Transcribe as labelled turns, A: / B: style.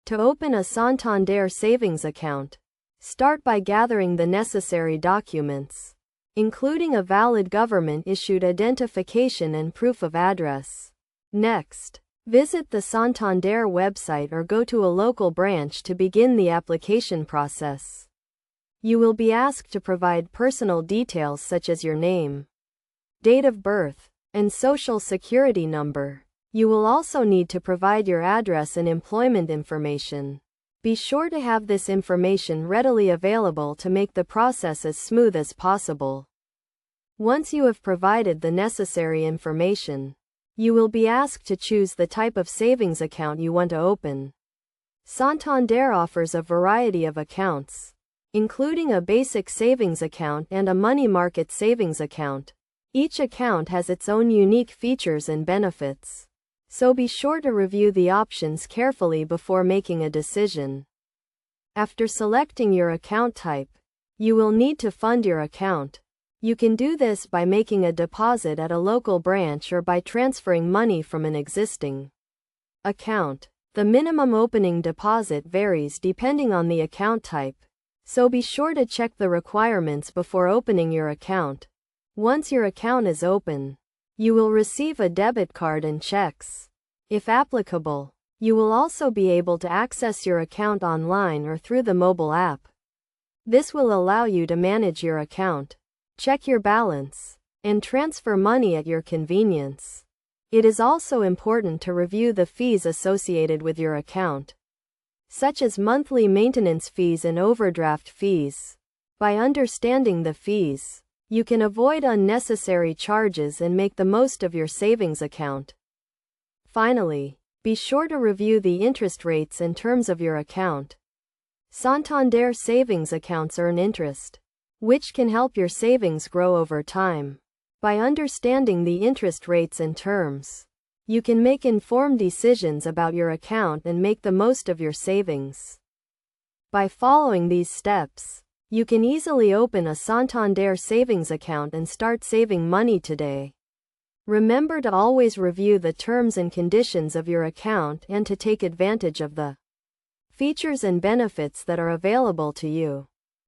A: To open a Santander savings account, start by gathering the necessary documents, including a valid government-issued identification and proof of address. Next, visit the Santander website or go to a local branch to begin the application process. You will be asked to provide personal details such as your name, date of birth, and social security number. You will also need to provide your address and employment information. Be sure to have this information readily available to make the process as smooth as possible. Once you have provided the necessary information, you will be asked to choose the type of savings account you want to open. Santander offers a variety of accounts, including a basic savings account and a money market savings account. Each account has its own unique features and benefits, so be sure to review the options carefully before making a decision. After selecting your account type, you will need to fund your account. You can do this by making a deposit at a local branch or by transferring money from an existing account. The minimum opening deposit varies depending on the account type, so be sure to check the requirements before opening your account. Once your account is open, you will receive a debit card and checks. If applicable, you will also be able to access your account online or through the mobile app. This will allow you to manage your account, check your balance, and transfer money at your convenience. It is also important to review the fees associated with your account, such as monthly maintenance fees and overdraft fees. By understanding the fees, you can avoid unnecessary charges and make the most of your savings account. Finally, be sure to review the interest rates and terms of your account. Santander savings accounts earn interest, which can help your savings grow over time. By understanding the interest rates and terms, you can make informed decisions about your account and make the most of your savings. By following these steps, you can easily open a Santander savings account and start saving money today. Remember to always review the terms and conditions of your account and to take advantage of the features and benefits that are available to you.